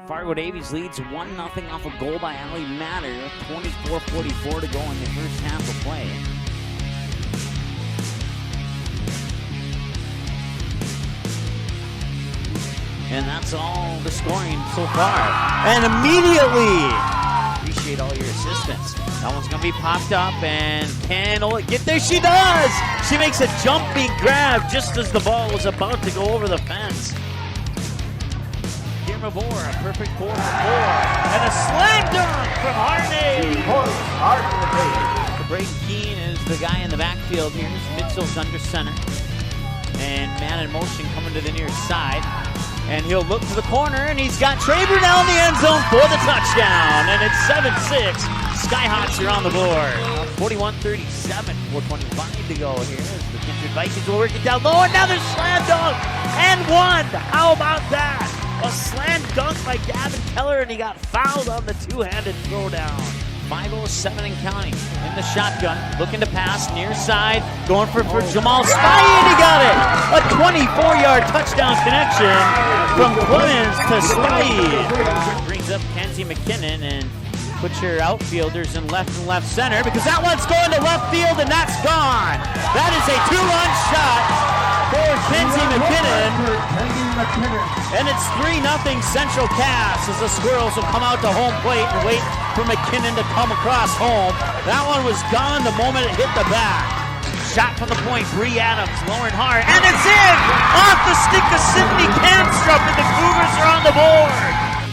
Fargo Davies leads 1-0 off a goal by Ali Matter. 24:44 to go in the first half of play. And that's all the scoring so far. And immediately, appreciate all your assistance. That one's going to be popped up, and can Oleg get there? She does! She makes a jumping grab just as the ball was about to go over the fence. Here Mavor, a perfect 4-4, and a slam dunk from Harney. Braden Keene is the guy in the backfield here. Midsell's under center. And man in motion coming to the near side. And he'll look to the corner, and he's got Trey Brunell in the end zone for the touchdown. And it's 7-6. Skyhawks are on the board. 41-37, 4:25 to go here as the Kindred Vikings will work it down low. Another slam dunk and one. How about that? A slam dunk by Gavin Keller, and he got fouled on the two-handed throwdown. 5:07 and counting in the shotgun, looking to pass near side, going for Jamal Spy, and he got it! A 24-yard touchdown connection from Clemens to Spy. Brings up Kenzie McKinnon and puts your outfielders in left and left center because that one's going to left field and that's gone. That is a two-run shot for Kenzie McKinnon. And it's 3-0 Central Cass as the Squirrels will come out to home plate and wait for McKinnon to come across home. That one was gone the moment it hit the back. Shot from the point, Bree Adams lowering hard, and it's in! Off the stick of Sydney Kamstrup, and the Cougars are on the board.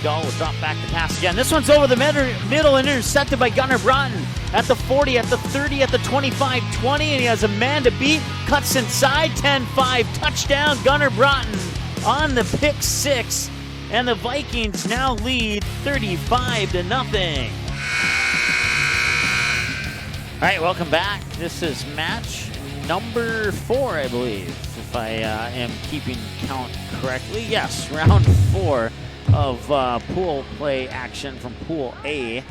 Dahl will drop back to pass again. This one's over the middle and intercepted by Gunnar Broughton at the 40, at the 30, at the 25-20, and he has a man to beat. Cuts inside, 10-5 touchdown. Gunnar Broughton on the pick six, and the Vikings now lead 35-0. All right, welcome back. This is match number 4, I believe, if I am keeping count correctly. Yes, round 4 of pool play action from Pool A.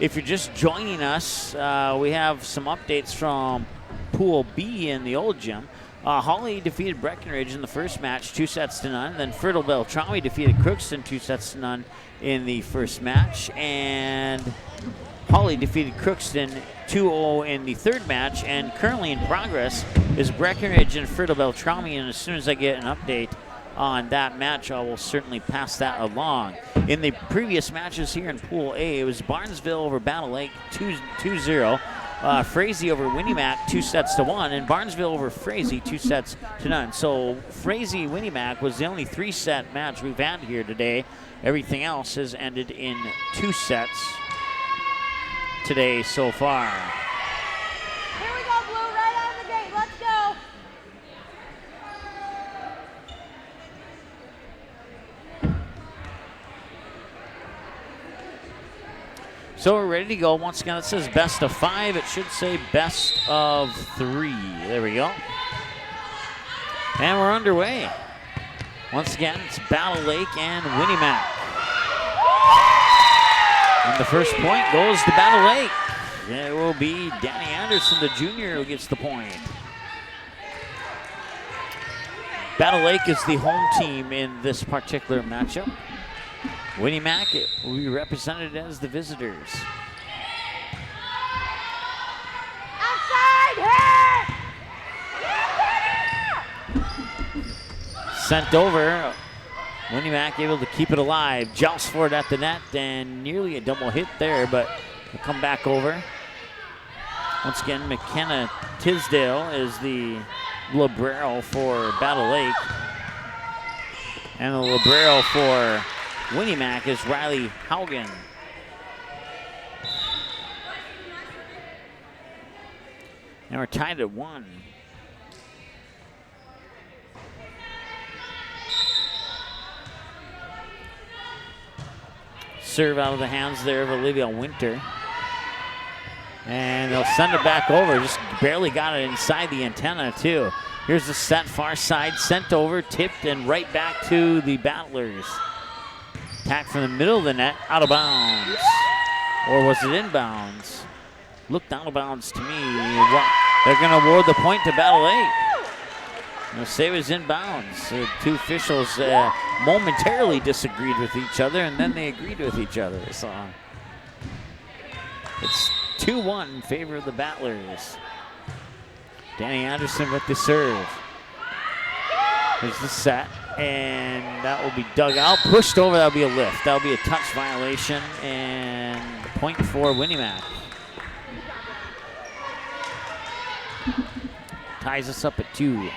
If you're just joining us, we have some updates from Pool B in the old gym. Hawley defeated Breckenridge in the first match, 2-0. Then Fertile-Beltrami defeated Crookston 2-0 in the first match. And Hawley defeated Crookston 2-0 in the third match. And currently in progress is Breckenridge and Fertile-Beltrami. And as soon as I get an update on that match, I will certainly pass that along. In the previous matches here in Pool A, it was Barnesville over Battle Lake 2-0. Frazee over Winnie Mac 2-1, and Barnesville over Frazee 2-0. So Frazee Winnie Mac was the only 3-set match we've had here today. Everything else has ended in 2 sets today so far. Here we go, Blue, right out of the gate. Let's go. So we're ready to go. Once again, it says best of 5. It should say best of 3. There we go. And we're underway. Once again, it's Battle Lake and Winnie Mac. And the first point goes to Battle Lake. It will be Danny Anderson, the junior, who gets the point. Battle Lake is the home team in this particular matchup. Winnie Mac will be represented as the visitors. Outside, hit! Sent over. Winnie Mac able to keep it alive. Joust for it at the net, and nearly a double hit there, but will come back over. Once again, McKenna Tisdale is the libero for Battle Lake. And the libero for Winnie Mac is Riley Haugen. And we're tied at 1. Serve out of the hands there of Olivia Winter. And they'll send it back over. Just barely got it inside the antenna, too. Here's the set, far side, sent over, tipped, and right back to the Battlers. Attack from the middle of the net, out of bounds. Or was it inbounds? Looked out of bounds to me. They're going to award the point to Battle Lake. Say it was inbounds. The two officials momentarily disagreed with each other, and then they agreed with each other. So it's 2-1 in favor of the Battlers. Danny Anderson with the serve. Here's the set, and that will be dug out. Pushed over, that'll be a lift. That'll be a touch violation, and point for Winnie-Mac. Ties us up at 2.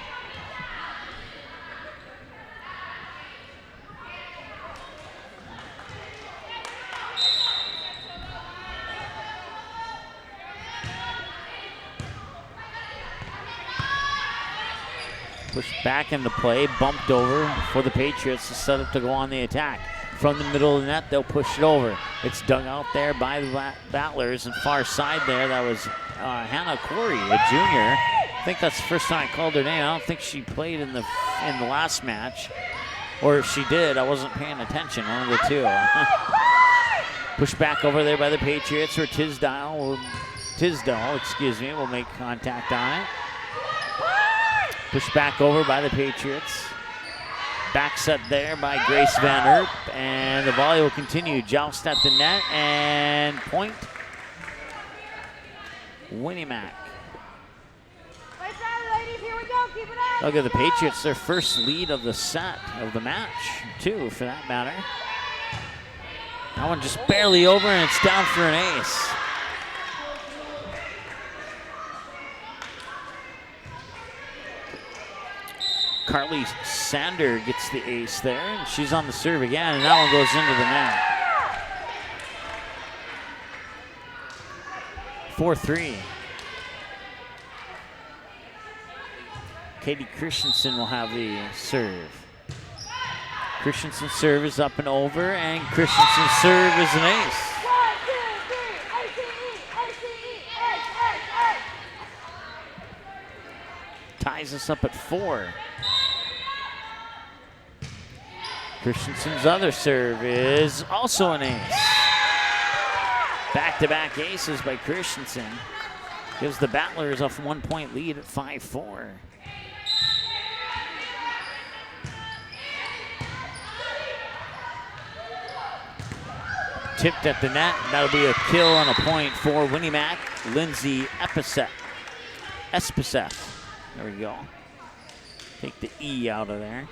Pushed back into play, bumped over for the Patriots to set up to go on the attack. From the middle of the net, they'll push it over. It's dug out there by the Battlers, and far side there, that was Hannah Corey, a junior. I think that's the first time I called her name. I don't think she played in the last match. Or if she did, I wasn't paying attention, one of the two. Pushed back over there by the Patriots, where Tisdale will make contact on it. Pushed back over by the Patriots. Back set there by Grace Van Erp, and the volley will continue. Joust at the net, and point Winnie-Mac. Look at the Patriots, their first lead of the set, of the match, too, for that matter. That one just barely over, and it's down for an ace. Carly Sander gets the ace there, and she's on the serve again, and that one goes into the net. 4-3. Katie Christensen will have the serve. Christensen's serve is up and over, and Christensen's serve is an ace. 1, 2, 3, ties us up at 4. Christensen's other serve is also an ace. Back-to-back aces by Christensen. Gives the Battlers a 1-point lead at 5-4. Tipped at the net. That'll be a kill and a point for Winnie-Mac. Lindsay Espeseth. There we go. Take the E out of there.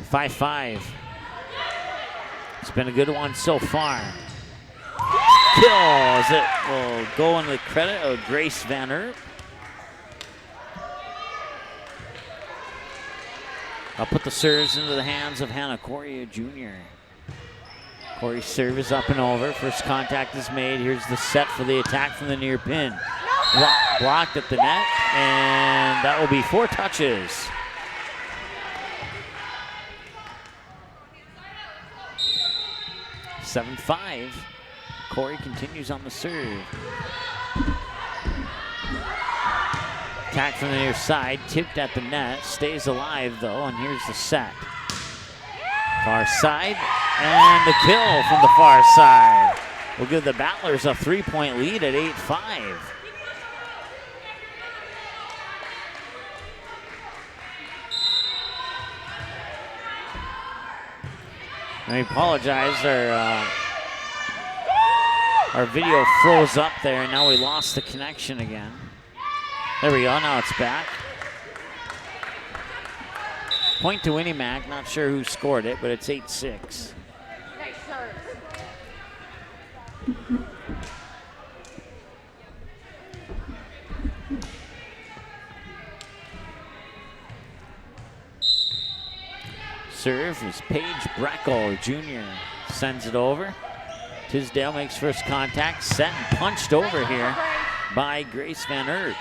5-5. It's been a good one so far. Kill as it will go in the credit of Grace Van Erp. I'll put the serves into the hands of Hannah Corey, a junior. Corey's serve is up and over. First contact is made. Here's the set for the attack from the near pin. Blocked at the net, and that will be 4 touches. (7-5). Corey continues on the serve. Attack from the near side, tipped at the net, stays alive though, and here's the set. Far side, and the kill from the far side will give the Battlers a 3-point lead at 8-5. I apologize, our video froze up there, and now we lost the connection again. There we go, now it's back. Point to Winnie-Mac, not sure who scored it, but it's 8-6. Nice serve. Serve is Paige Breckel, junior, sends it over. Tisdale makes first contact, set and punched over here by Grace Van Erp.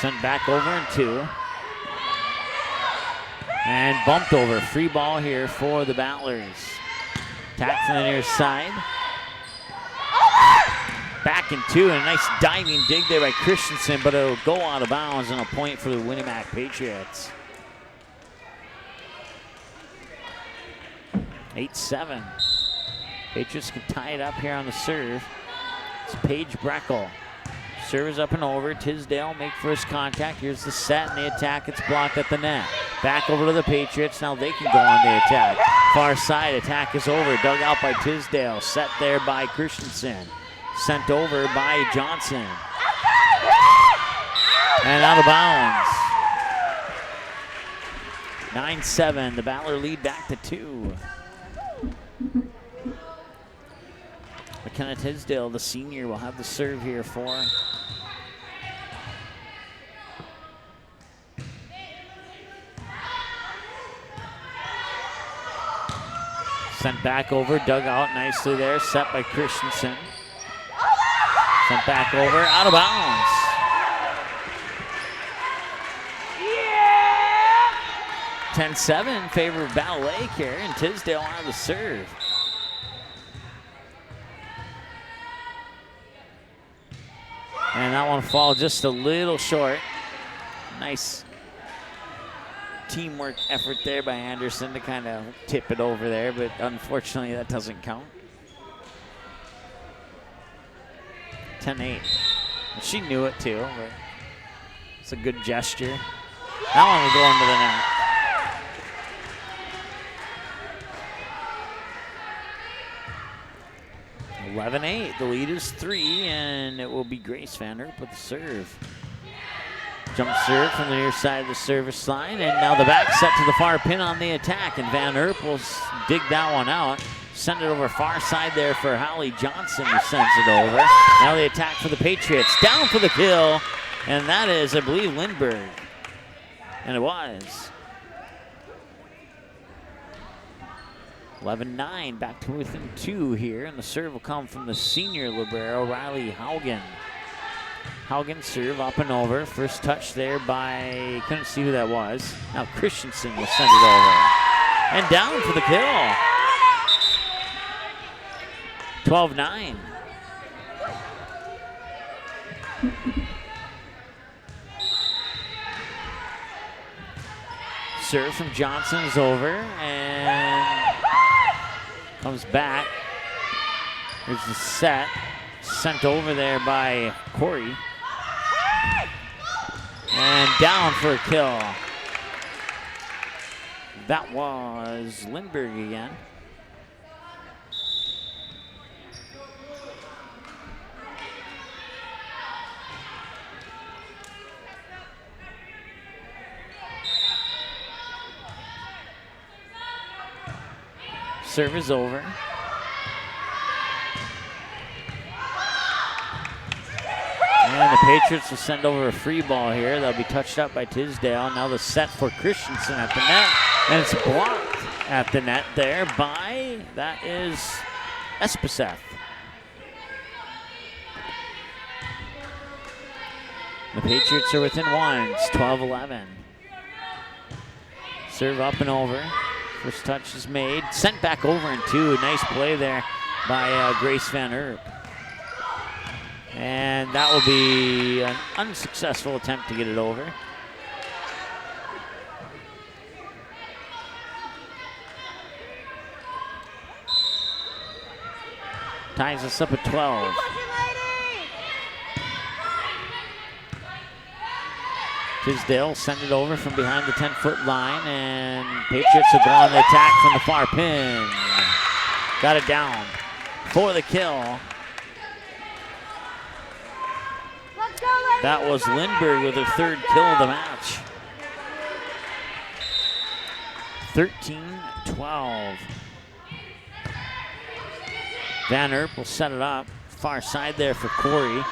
Sent back over in 2. And bumped over, free ball here for the Battlers. Attack from the near side. Back in 2, and a nice diving dig there by Christensen, but it'll go out of bounds and a point for the Winnie-Mac Patriots. 8-7. Patriots can tie it up here on the serve. It's Paige Breckel. Serves up and over. Tisdale make first contact. Here's the set and the attack. It's blocked at the net. Back over to the Patriots. Now they can go on the attack. Far side attack is over. Dug out by Tisdale. Set there by Christensen. Sent over by Johnson. And out of bounds. 9-7. The Battler lead back to 2. McKenna Tisdale, the senior, will have the serve here for. Sent back over, dug out nicely there, set by Christensen. Sent back over, out of bounds. 10-7 in favor of Battle Lake here, and Tisdale on the serve. And that one fall just a little short. Nice teamwork effort there by Anderson to kind of tip it over there, but unfortunately that doesn't count. 10-8. She knew it too, but it's a good gesture. That one will go into the net. 11-8, the lead is 3, and it will be Grace Van Erp with the serve. Jump serve from the near side of the service line, and now the back set to the far pin on the attack, and Van Erp will dig that one out. Send it over far side there for Hawley Johnson, who sends it over. Now the attack for the Patriots, down for the kill, and that is, I believe, Lindbergh. And it was. 11-9, back to within 2 here, and the serve will come from the senior libero, Riley Haugen. Haugen serve up and over. First touch there by, couldn't see who that was. Now Christensen will send it over. And down for the kill. 12-9. Serve from Johnson is over, and comes back. Here's the set. Sent over there by Corey. And down for a kill. That was Lindbergh again. Serve is over. And the Patriots will send over a free ball here. They'll be touched up by Tisdale. Now the set for Christensen at the net. And it's blocked at the net there by, that is Espeseth. The Patriots are within 1. It's 12-11. Serve up and over. First touch is made. Sent back over in 2. Nice play there by Grace Van Erp. And that will be an unsuccessful attempt to get it over. Ties us up at 12. Tisdale send it over from behind the 10-foot line, and Patriots will go on the attack from the far pin. Got it down for the kill. That was Lindbergh with her 3rd kill of the match. 13-12. Van Erp will set it up. Far side there for Corey.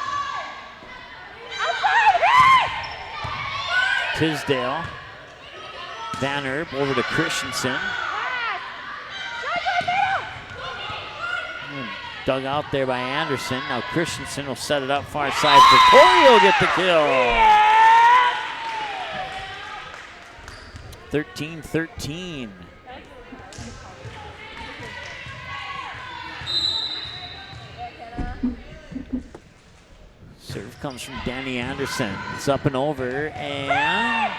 Tisdale. Van Erp over to Christensen. Dug out there by Anderson. Now Christensen will set it up far side for Corey. Will get the kill. 13-13. Serve comes from Danny Anderson. It's up and over, and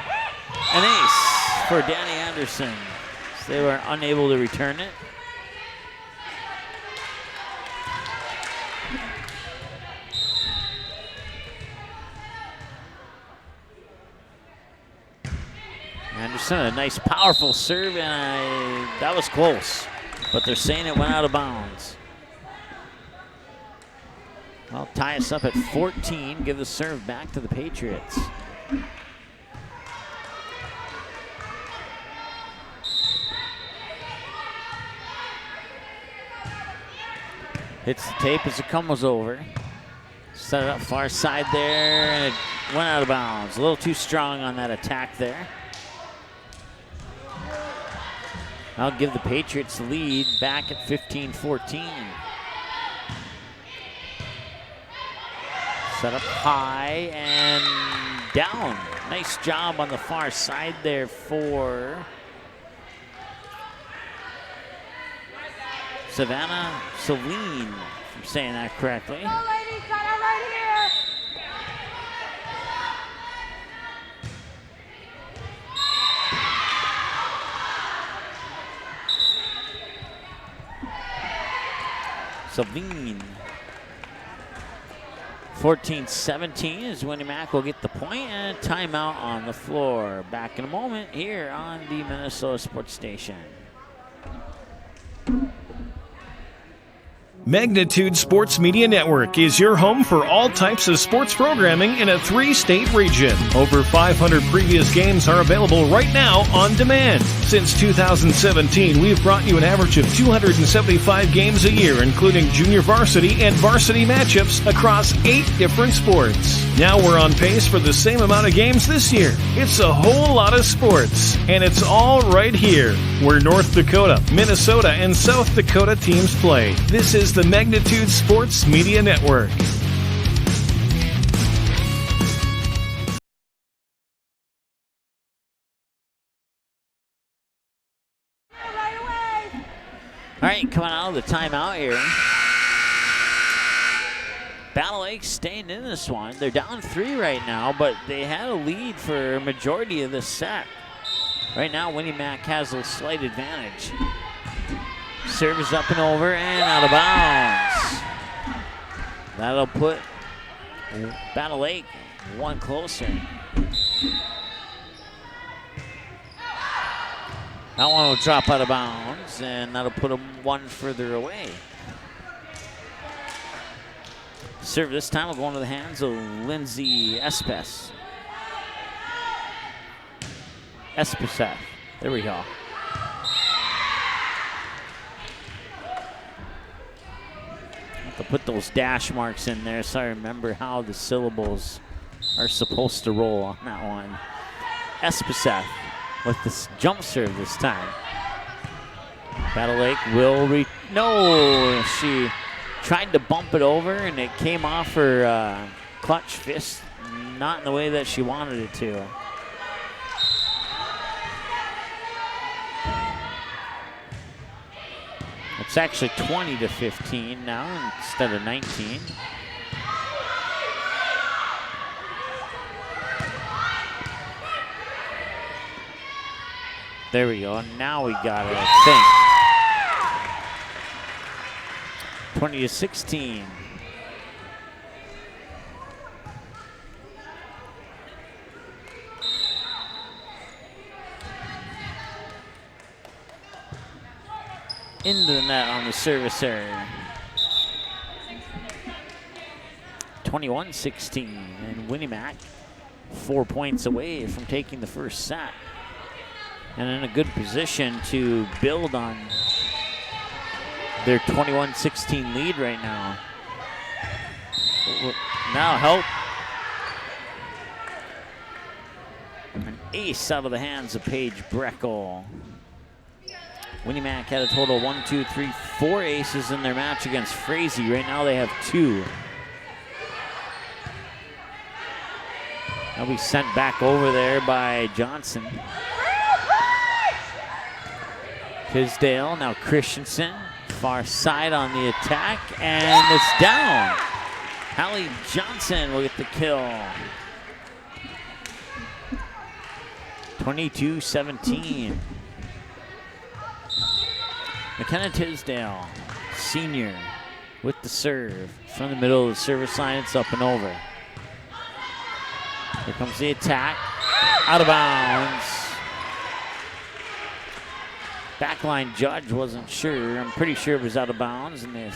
an ace for Danny Anderson. So they were unable to return it. Anderson, a nice powerful serve, and that was close. But they're saying it went out of bounds. Well, tie us up at 14, give the serve back to the Patriots. Hits the tape as it comes over. Set it up far side there, and it went out of bounds. A little too strong on that attack there. I'll give the Patriots the lead back at 15-14. Set up high and down. Nice job on the far side there for Savannah Celine, if I'm saying that correctly. Go, ladies, got it right here. Celine. 14-17 as Winnie Mac will get the point, and a timeout on the floor. Back in a moment here on the Minnesota Sports Station. Magnitude Sports Media Network is your home for all types of sports programming in a 3-state region. Over 500 previous games are available right now on demand. Since 2017, we've brought you an average of 275 games a year, including junior varsity and varsity matchups across 8 different sports. Now we're on pace for the same amount of games this year. It's a whole lot of sports, and it's all right here, where North Dakota, Minnesota, and South Dakota teams play. This is the Magnitude Sports Media Network. Right away. All right, coming out of the timeout here. Battle Lake staying in this one. They're down 3 right now, but they had a lead for a majority of the set. Right now, Winnie Mac has a slight advantage. Serve is up and over and out of bounds. That'll put Battle Lake one closer. That one will drop out of bounds, and that'll put them one further away. Serve this time will go into the hands of Lindsay Espes. Espeseth. There we go. To put those dash marks in there so I remember how the syllables are supposed to roll on that one. Espeseth with this jump serve this time. Battle Lake will no, she tried to bump it over and it came off her clutch fist, not in the way that she wanted it to. It's actually 20-15 now instead of 19. There we go. Now we got it, I think. 20-16. Into the net on the service area. 21-16, and Winnie Mac 4 points away from taking the first set. And in a good position to build on their 21-16 lead right now. Now help. An ace out of the hands of Paige Breckel. Winnie Mac had a total of 1, 2, 3, 4 aces in their match against Frazee. Right now they have 2. They'll be sent back over there by Johnson. Tisdale, now Christensen. Far side on the attack, and it's down. Hallie Johnson will get the kill. 22-17. McKenna Tisdale, senior, with the serve. From the middle of the service line, it's up and over. Here comes the attack. Out of bounds. backline judge wasn't sure. I'm pretty sure it was out of bounds, and the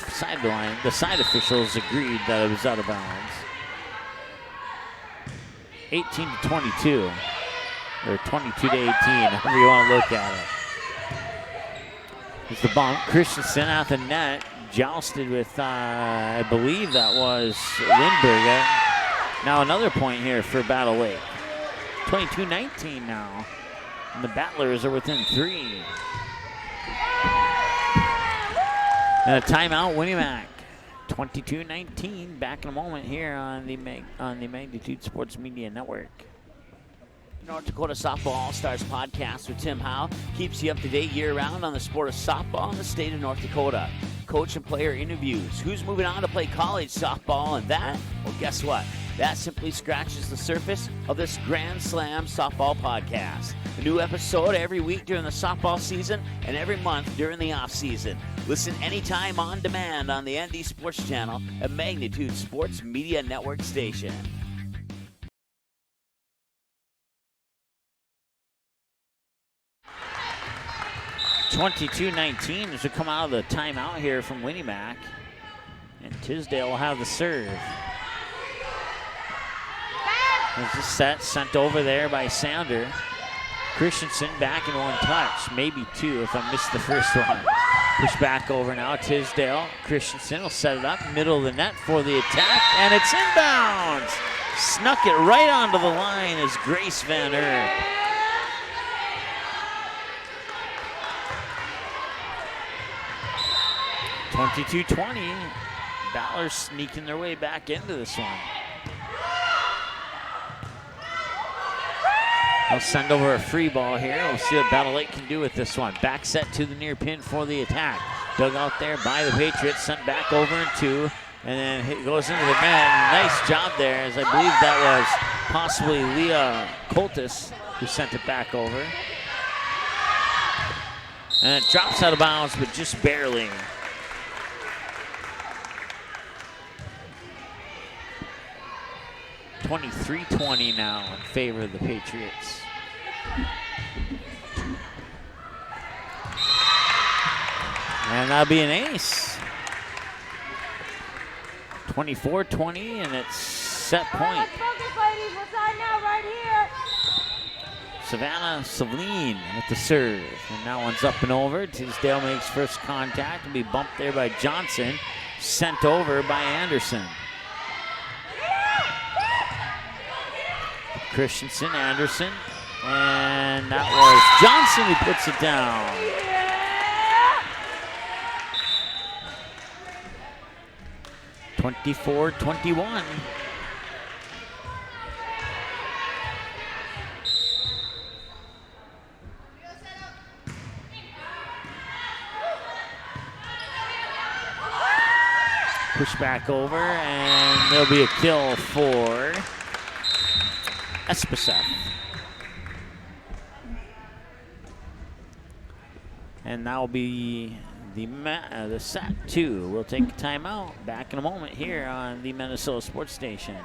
side officials agreed that it was out of bounds. 18-22, or 22-18, however you want to look at it. It's the bump. Christensen at the net, jousted with, I believe that was Lindbergh. Now another point here for Battle Lake. 22-19 now, and the Battlers are within 3. And a timeout, Winnimac. 22-19. Back in a moment here on the Magnitude Sports Media Network. North Dakota Softball All-Stars podcast with Tim Howe keeps you up to date year-round on the sport of softball in the state of North Dakota. Coach and player interviews. Who's moving on to play college softball, and that? Well, guess what? That simply scratches the surface of this Grand Slam softball podcast. A new episode every week during the softball season and every month during the off-season. Listen anytime on demand on the ND Sports Channel, a Magnitude Sports Media Network station. 22-19 as we come out of the timeout here from Winnimac. And Tisdale will have the serve. There's the set sent over there by Sounder. Christensen back in one touch, maybe two if I missed the first one. Push back over now, Tisdale. Christensen will set it up, middle of the net for the attack, and it's inbounds. Snuck it right onto the line as Grace Van Erp. .22-20, Ballers sneaking their way back into this one. They'll send over a free ball here. We'll see what Battle Lake can do with this one. Back set to the near pin for the attack. Dug out there by the Patriots, sent back over in 2, and then it goes into the net. Nice job there, as I believe that was possibly Leah Coltis who sent it back over. And it drops out of bounds, but just barely. 23-20 now in favor of the Patriots. And that'll be an ace. 24-20, and it's set point. Savannah Saline with the serve. And that one's up and over. Tisdale makes first contact and be bumped there by Johnson. Sent over by Anderson. Christensen, Anderson, and that was Johnson who puts it down. Yeah. 24-21. Push back over, and there'll be a kill for Espaseth. And that will be the set 2. We'll take a timeout. Back in a moment here on the Minnesota Sports Station.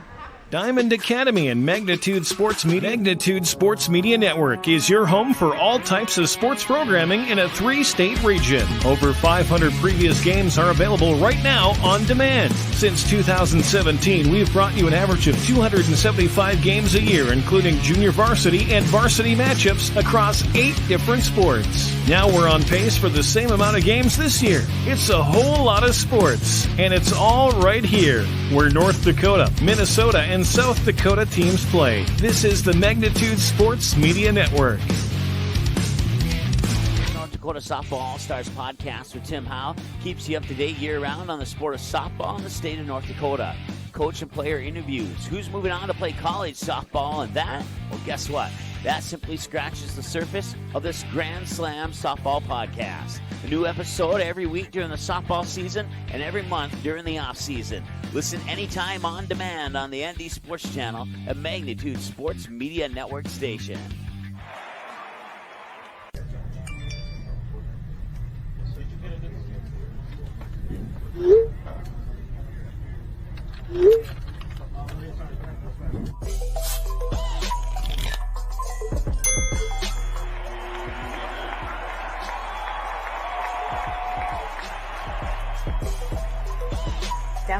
Diamond Academy and Magnitude Sports Media Network is your home for all types of sports programming in a 3-state region. Over 500 previous games are available right now on demand. Since 2017, we've brought you an average of 275 games a year, including junior varsity and varsity matchups across 8 different sports. Now we're on pace for the same amount of games this year. It's a whole lot of sports, and it's all right here, where North Dakota, Minnesota, and South Dakota teams play. This is the Magnitude Sports Media Network. North Dakota Softball All-Stars podcast with Tim Howe keeps you up to date year-round on the sport of softball in the state of North Dakota. Coach and player interviews. Who's moving on to play college softball, and that? Well, guess what? That simply scratches the surface of this Grand Slam softball podcast. A new episode every week during the softball season and every month during the off-season. Listen anytime on demand on the ND Sports Channel, a Magnitude Sports Media Network station.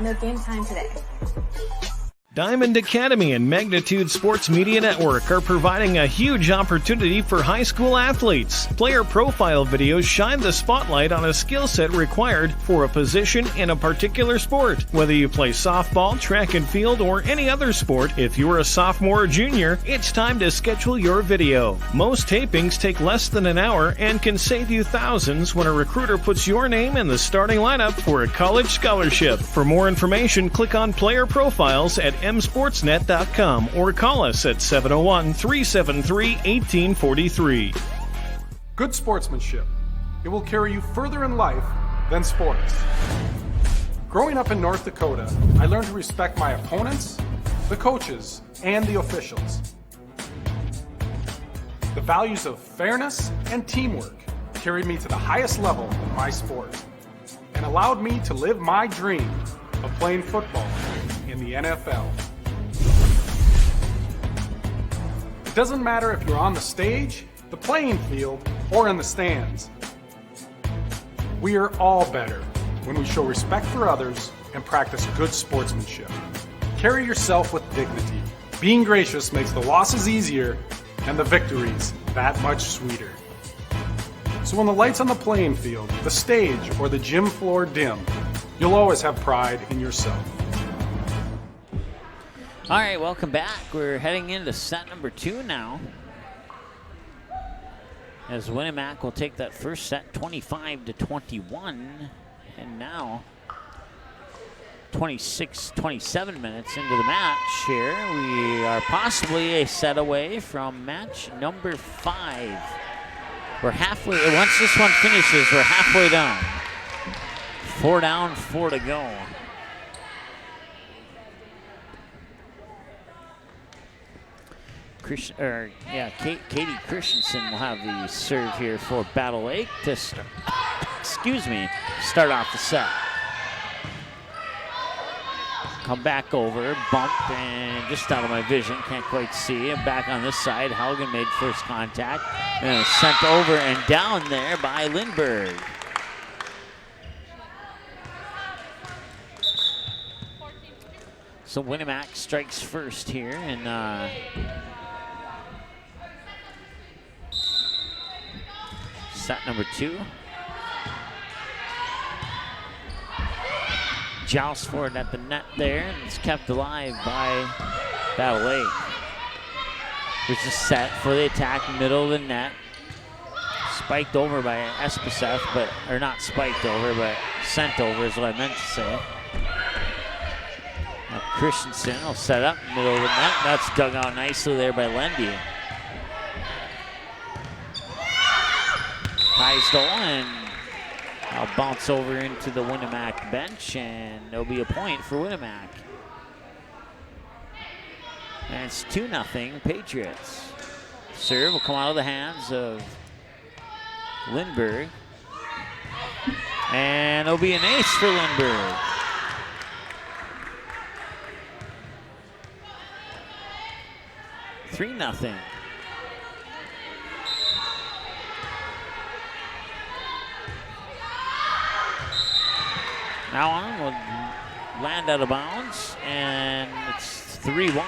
Download Game Time today. Diamond Academy and Magnitude Sports Media Network are providing a huge opportunity for high school athletes. Player profile videos shine the spotlight on a skill set required for a position in a particular sport. Whether you play softball, track and field, or any other sport, if you're a sophomore or junior, it's time to schedule your video. Most tapings take less than an hour and can save you thousands when a recruiter puts your name in the starting lineup for a college scholarship. For more information, click on Player Profiles at msportsnet.com or call us at 701-373-1843. Good sportsmanship. It will carry you further in life than sports. Growing up in North Dakota, I learned to respect my opponents, the coaches, and the officials. The values of fairness and teamwork carried me to the highest level in my sport and allowed me to live my dream of playing football in the NFL. It doesn't matter if you're on the stage, the playing field, or in the stands. We are all better when we show respect for others and practice good sportsmanship. Carry yourself with dignity. Being gracious makes the losses easier and the victories that much sweeter. So when the lights on the playing field, the stage, or the gym floor dim, you'll always have pride in yourself. All right, welcome back. We're heading into set number 2 now, as Winnemac will take that first set 25-21, and now 27 minutes into the match here. We are possibly a set away from match number 5. We're halfway. Once this one finishes, we're halfway done. 4 down, 4 to go. Katie Christensen will have the serve here for Battle Lake to start off the set. Come back over, bump, and just out of my vision, can't quite see. And back on this side, Haugen made first contact, and sent over and down there by Lindbergh. So Winnemac strikes first here, and set number 2. Joust for it at the net there, and it's kept alive by Battle Lake. There's a set for the attack, middle of the net. Spiked over by Espeseth, or not spiked over, but sent over is what I meant to say. Now Christensen will set up middle of the net. That's dug out nicely there by Lendy. Heisel, and I'll bounce over into the Winnemac bench, and there'll be a point for Winnemac. And it's 2-0 Patriots. Serve will come out of the hands of Lindbergh. And it'll be an ace for Lindbergh. Three nothing. Now on will land out of bounds, and it's 3-1.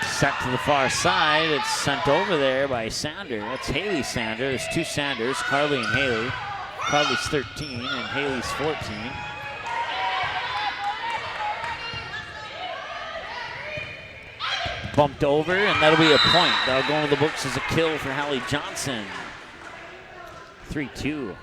Set to the far side. It's sent over there by Sander. That's Haley Sander. There's 2 Sanders, Carly and Haley. Carly's 13 and Haley's 14. Bumped over, and that'll be a point. That'll go into the books as a kill for Hallie Johnson. 3-2.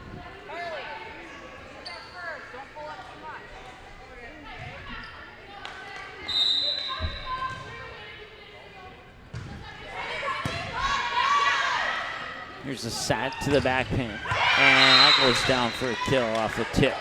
Here's a set to the back pin, and that goes down for a kill off the tip.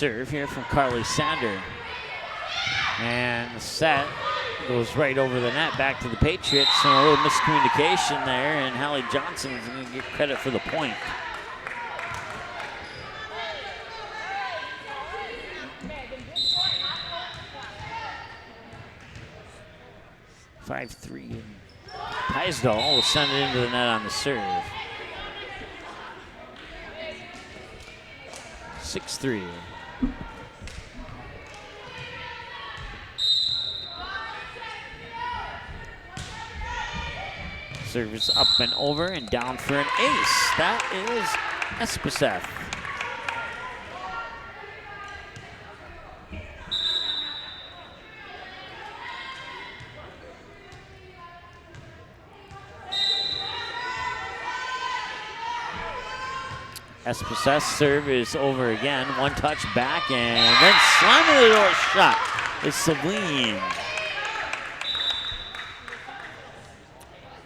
serve here from Carly Sander. And the set goes right over the net, back to the Patriots. And a little miscommunication there, and Hawley Johnson is going to get credit for the point. (5-3). And Teisdal will send it into the net on the serve. 6-3. Service up and over and down for an ace. That is Espeseth. Espeseth's serve is over again. One touch back and then slamming the door shut is Celine.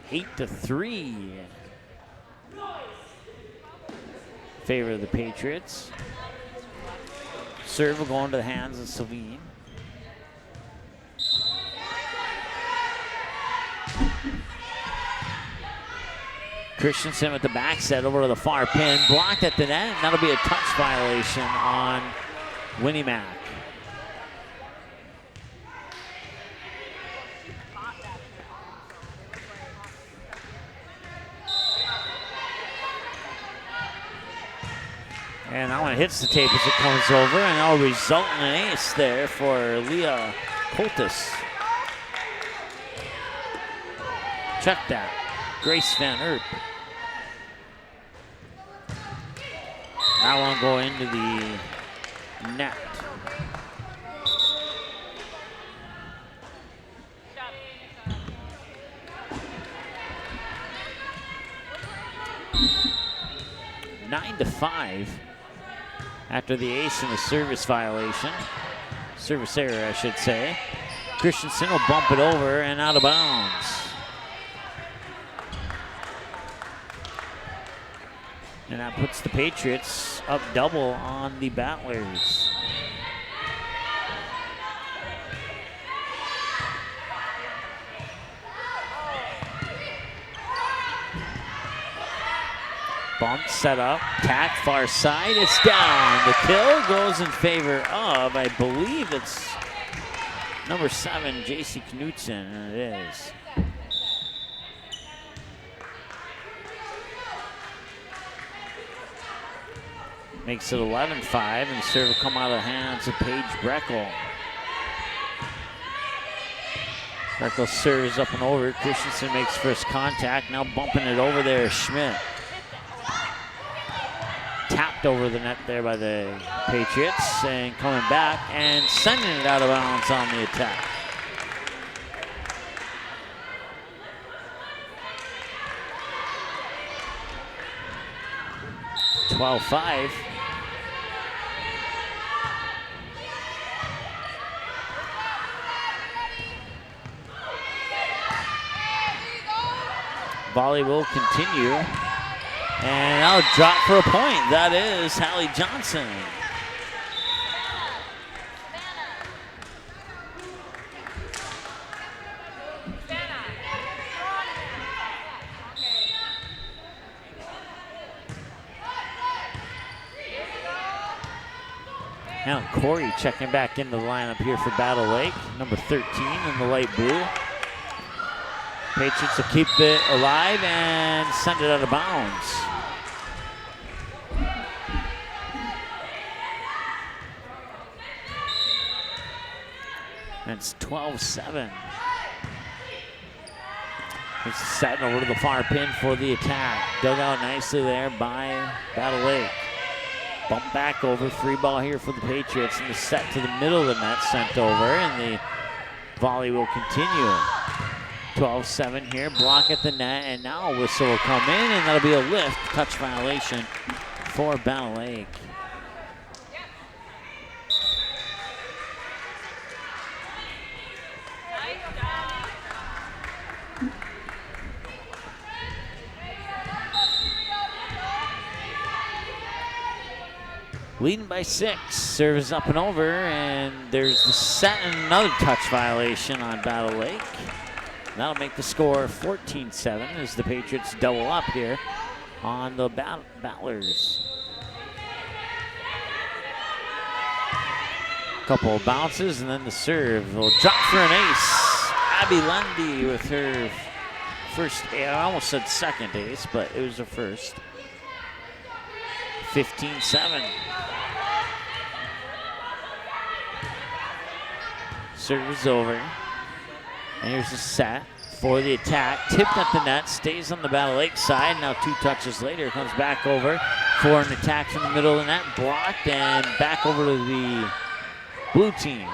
8-3. Favor of the Patriots. Serve will go into the hands of Celine. Christensen with the back set over to the far pin, blocked at the net, and that'll be a touch violation on Winnie Mack. And that one hits the tape as it comes over, and that'll result in an ace there for Leah Coltis. Check that. Grace Van Erp. That one go into the net. Nine to 5 after the ace and the service violation. Service error, I should say. Christensen will bump it over and out of bounds. And that puts the Patriots up double on the Battlers. Bump, set up, tack, far side, it's down. The kill goes in favor of, I believe it's number 7, J.C. Knutson, and it is. Makes it 11-5, and the serve will come out of the hands of Paige Breckel. Breckel serves up and over. Christensen makes first contact, now bumping it over there, Schmidt. Tapped over the net there by the Patriots, and coming back and sending it out of bounds on the attack. (12-5). Volley will continue, and I'll drop for a point. That is Hawley Johnson. Now Corey checking back into the lineup here for Battle Lake, number 13 in the light blue. Patriots will keep it alive and send it out of bounds. That's 12-7. It's setting over to the far pin for the attack. Dug out nicely there by Battle Lake. Bump back over, free ball here for the Patriots, and the set to the middle of the net sent over, and the volley will continue. 12-7 here, block at the net, and now a whistle will come in, and that'll be a lift, touch violation for Battle Lake. Leading by 6. Serve is up and over, and there's the set and another touch violation on Battle Lake. That'll make the score 14-7 as the Patriots double up here on the Battlers. Couple of bounces and then the serve. Will drop for an ace. Abby Lundy with her first, I almost said second ace, but it was her first. 15-7. Serve is over. And here's the set for the attack. Tipped at the net, stays on the Battle Lake side. Now 2 touches later, comes back over for an attack from the middle of the net. Blocked and back over to the blue team.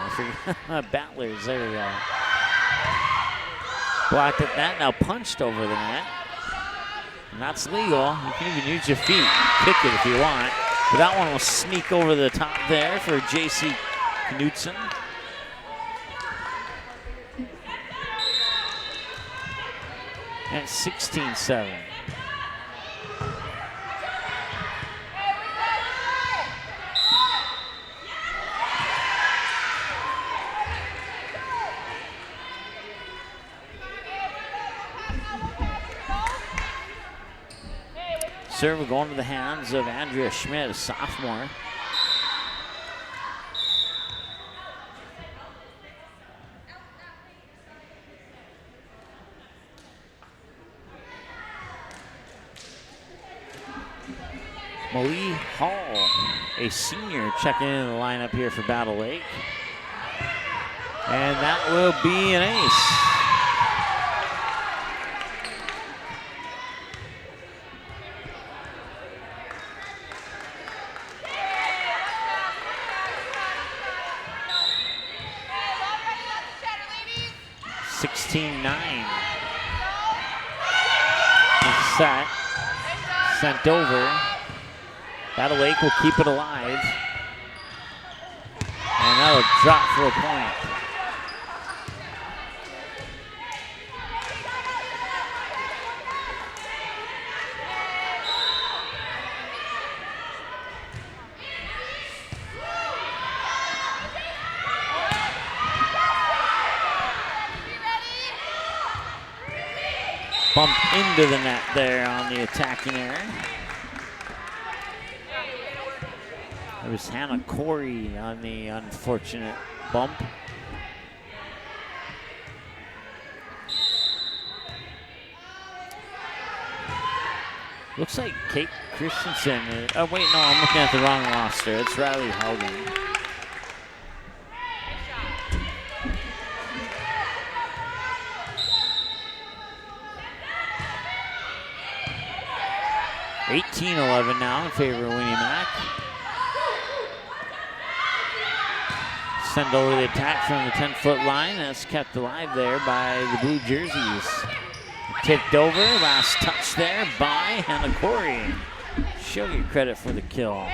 Battlers, there we go. Blocked at that, now punched over the net. And that's legal. You can even use your feet, kick it if you want. But that one will sneak over the top there for J.C. Knutson. At 16-7. Serve going to the hands of Andrea Schmidt, a sophomore. Malie Hall, a senior, checking in the lineup here for Battle Lake. And that will be an ace. Set, sent over. Battle Lake will keep it alive. And that'll drop for a point. Bumped into the net there on the attacking error. It was Hannah Corey on the unfortunate bump. Looks like Kate Christensen. Oh wait, no, I'm looking at the wrong roster. It's Riley Haugen. (18-11) now in favor of Winnie Mac. Send over the attack from the 10-foot line. That's kept alive there by the blue jerseys. Tipped over, last touch there by Hannah Corey. She'll get credit for the kill.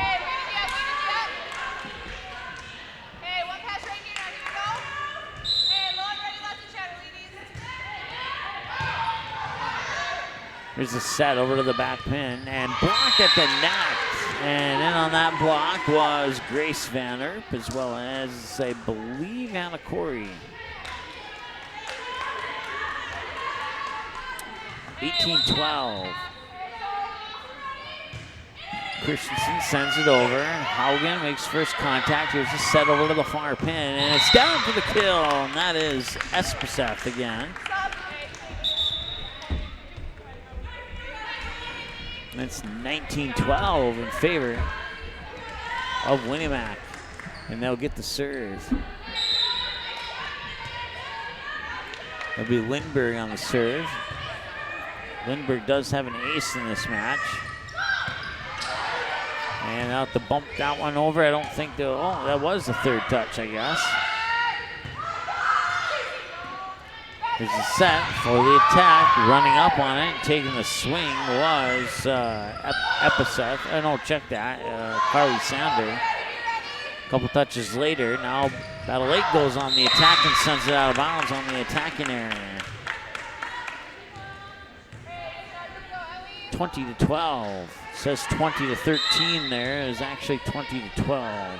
There's a set over to the back pin and blocked at the net. And in on that block was Grace Van Erp as well as, I believe, Hannah Corey. 18-12. Christensen sends it over. Haugen makes first contact. Here's a set over to the far pin. And it's down for the kill. And that is Espeseth again. And it's 19-12 in favor of Winnie Mac. And they'll get the serve. It'll be Lindbergh on the serve. Lindbergh does have an ace in this match. And out to bump that one over. I don't think they'll, oh, that was the third touch, I guess. There's a set for the attack. Running up on it, taking the swing was Espeseth. Oh, no, check that. Carly Sander. A couple touches later, now Battle Lake goes on the attack and sends it out of bounds on the attacking area. 20-12. Says 20-13 there. It was actually 20-12.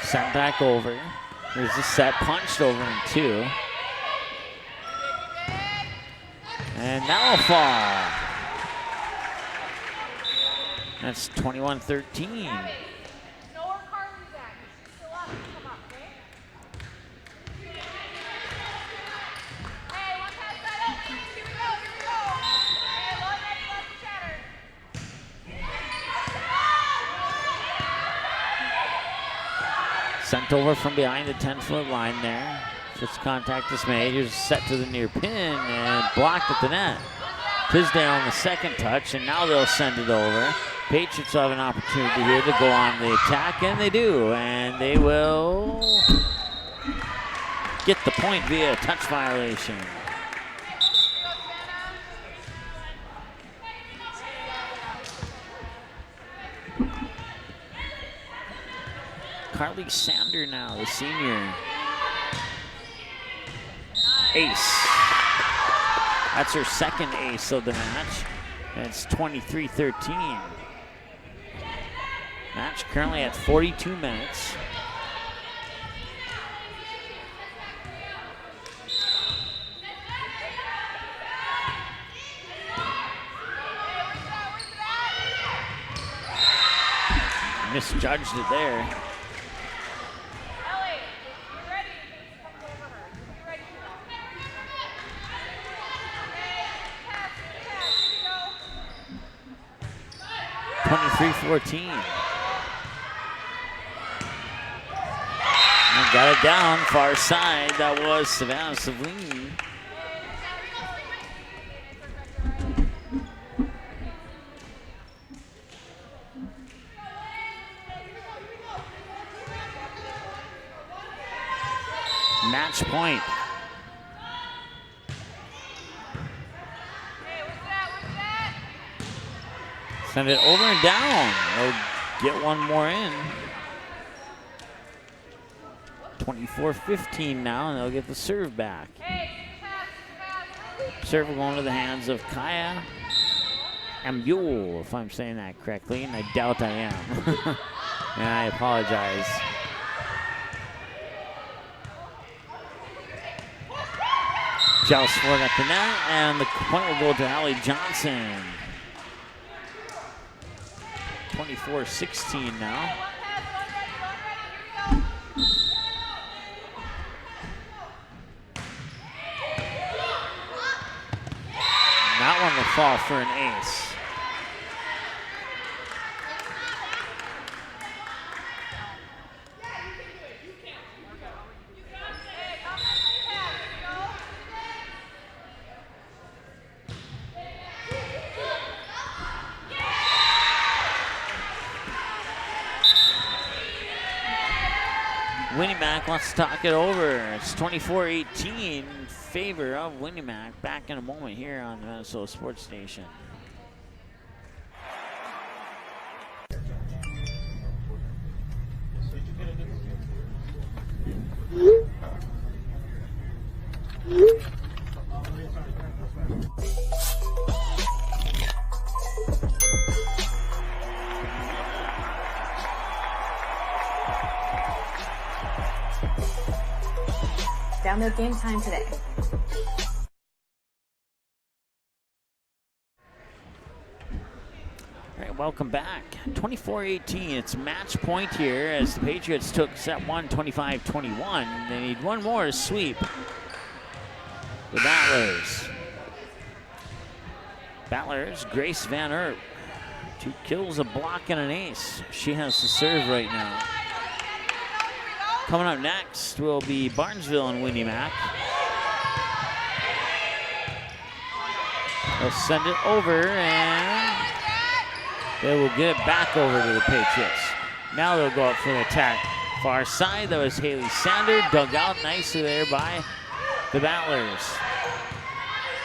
Sent back over. Here's the set, punched over in 2. And that will fall. That's 21-13. Sent over from behind the 10-foot line there. First contact is made. Here's a set to the near pin and blocked at the net. Tisdale on the second touch, and now they'll send it over. Patriots have an opportunity here to go on the attack, and they do. And they will get the point via touch violation. Carly Sander now, the senior. Ace. That's her second ace of the match. And it's 23-13. Match currently at 42 minutes. Misjudged it there. Ellie, you ready? Come over her. You ready? Here we go. 23-14. And got it down, far side. That was Savannah Savlini. Match point. Send it over and down. They'll get one more in. 24-15 now, and they'll get the serve back. Serve going to the hands of Kaya Ambule, if I'm saying that correctly, and I doubt I am. And I apologize. Joust for it at the net, and the point will go to Allie Johnson. 24-16 now. That one will fall for an ace. Winnimac wants to talk it over. It's 24-18 in favor of Winnimac. Back in a moment here on the Minnesota Sports Station. Download Game Time today. All right, welcome back. 24-18, it's match point here as the Patriots took set 1, 25-21. They need one more to sweep the Battlers. Battlers, Grace Van Earp. 2 kills, a block, and an ace. She has the serve right now. Coming up next will be Barnesville and Winnimac. They'll send it over and they will get it back over to the Patriots. Now they'll go up for the attack. Far side, that was Haley Sander, dug out nicely there by the Battlers.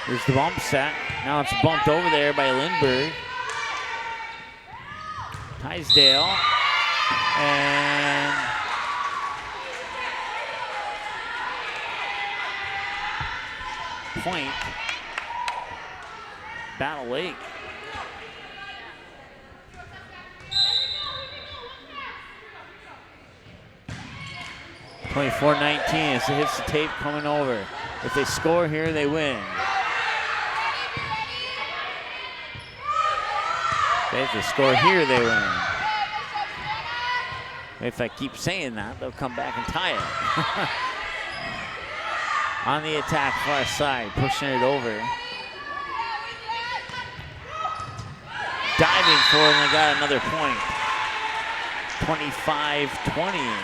Here's the bump set. Now it's bumped over there by Lindbergh. Tisdale. And point. Battle Lake. 24-19 as it hits the tape coming over. If they score here, they win. Okay, if they score here, they win. If I keep saying that, they'll come back and tie it. On the attack, far side, pushing it over. Diving for it, and they got another point. 25-20.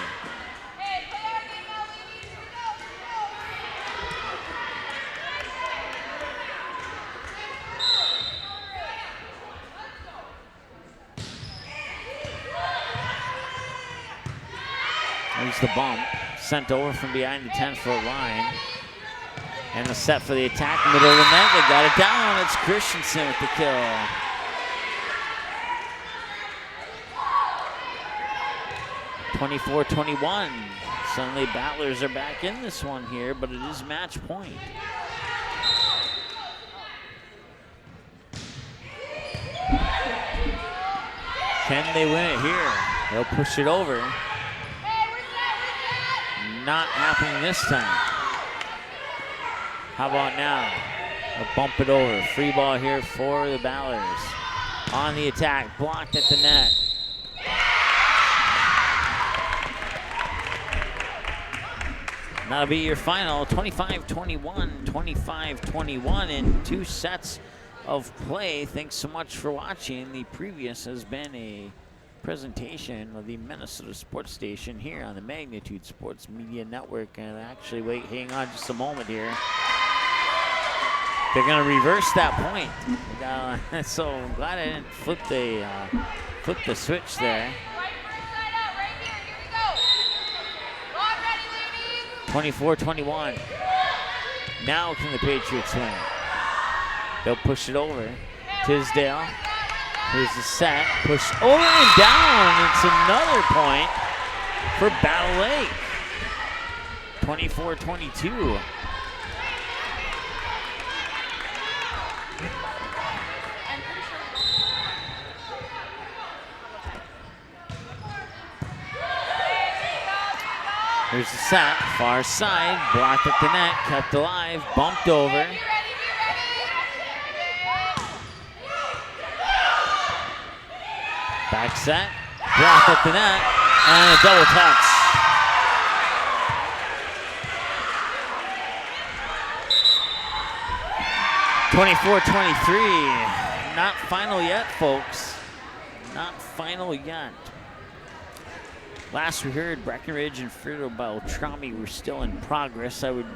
There's the bump, sent over from behind the 10-foot line. And the set for the attack, middle of the net, they got it down. It's Christensen with the kill. (24-21). Suddenly Battlers are back in this one here, but it is match point. Can they win it here? They'll push it over. Not happening this time. How about now? They'll bump it over. Free ball here for the Battlers. On the attack, blocked at the net. That'll be your final, 25-21, 25-21 in 2 sets of play. Thanks so much for watching. The previous has been a presentation of the Minnesota Sports Station here on the Magnitude Sports Media Network. And actually, wait, hang on just a moment here. They're going to reverse that point. So I'm glad I didn't flip the switch there. 24-21. Now can the Patriots win? They'll push it over. Tisdale. Here's the set. Push over and down. It's another point for Battle Lake. 24-22. Here's the set, far side, blocked at the net, kept alive, bumped over. Back set, blocked at the net, and a double touch. (24-23). Not final yet, folks. Not final yet. Last we heard, Breckenridge and Fertile-Beltrami were still in progress. I would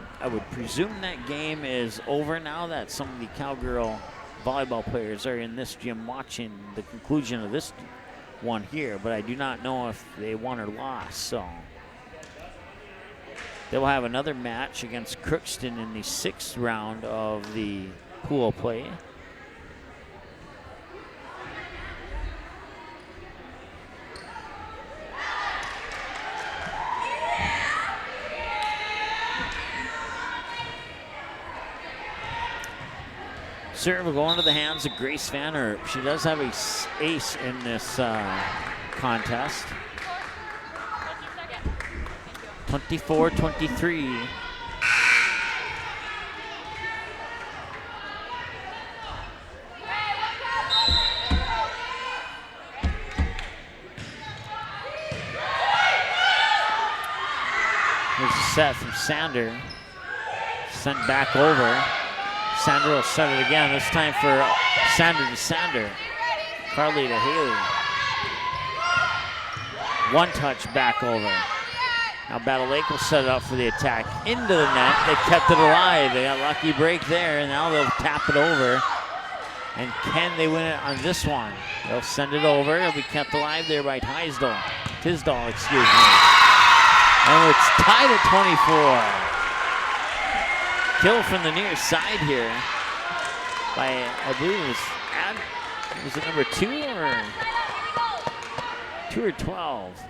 presume that game is over now, that some of the Cowgirl volleyball players are in this gym watching the conclusion of this one here, but I do not know if they won or lost. So they will have another match against Crookston in the 6th round of the pool play. Serve will go into the hands of Grace Van Erp. She does have a ace in this contest. 24-23. Here's a set from Sander. Sent back over. Sander will set it again, this time for Sander to Sander. Carly to Haley. One touch back over. Now Battle Lake will set it up for the attack. Into the net, they kept it alive. They got a lucky break there, and now they'll tap it over. And can they win it on this one? They'll send it over. It'll be kept alive there by Tisdale, excuse me. And it's tied at 24. kill from the near side here by, I believe it was it number 2 or 12?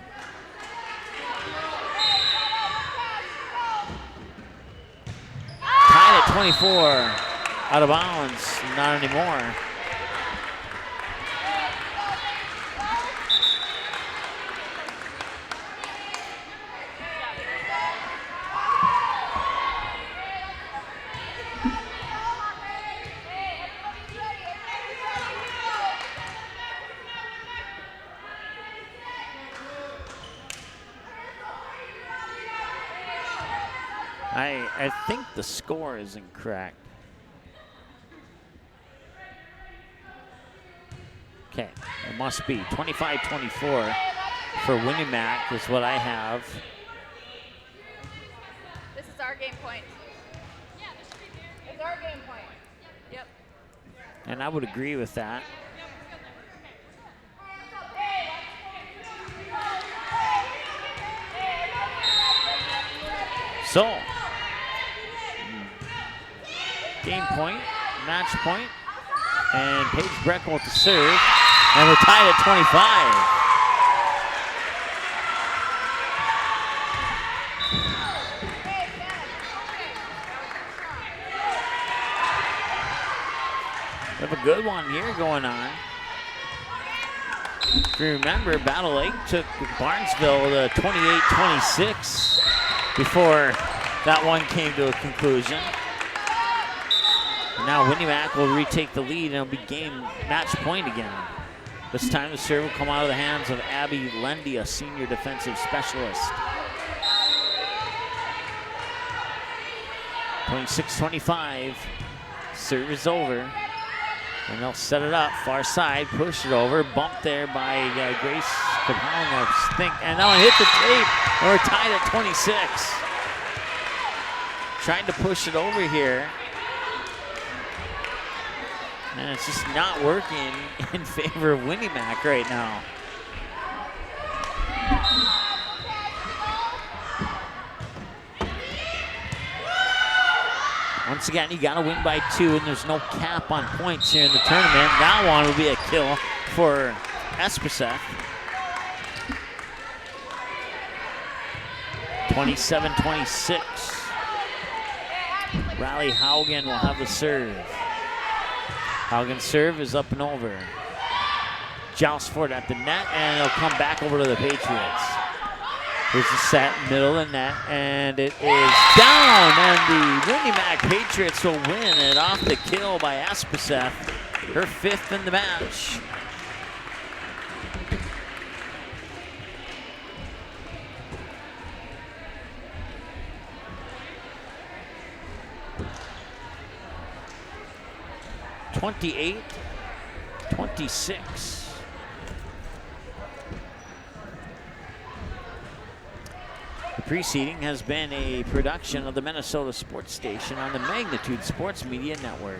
Tied at 24, out of bounds, not anymore. I think the score is incorrect. Okay, it must be 25-24 for Winnie-Mac is what I have. This is our game point. Yeah, this should be here. It's our game point. Yep. And I would agree with that. So, game point, match point, and Paige Breckle with the serve, and we're tied at 25. We have a good one here going on. If you remember, Battle Lake took Barnesville to 28-26 before that one came to a conclusion. And now Winnie-Mac will retake the lead and it'll be game match point again. This time the serve will come out of the hands of Abby Lendy, a senior defensive specialist. 26-25, serve is over. And they'll set it up, far side, push it over, bump there by Grace Capone, I think, and now it hit the tape, and we're tied at 26. Trying to push it over here. And it's just not working in favor of Winnie-Mac right now. Once again, you gotta win by 2, and there's no cap on points here in the tournament. That one will be a kill for Esposeth. 27-26. Riley Haugen will have the serve. Haugen's serve is up and over. Joust for it at the net, and it'll come back over to the Patriots. Here's the set, middle of the net, and it is down, and the Winnie-Mac Patriots will win it off the kill by Esposeth, her 5th in the match. (28-26). The preceding has been a production of the Minnesota Sports Station on the Magnitude Sports Media Network.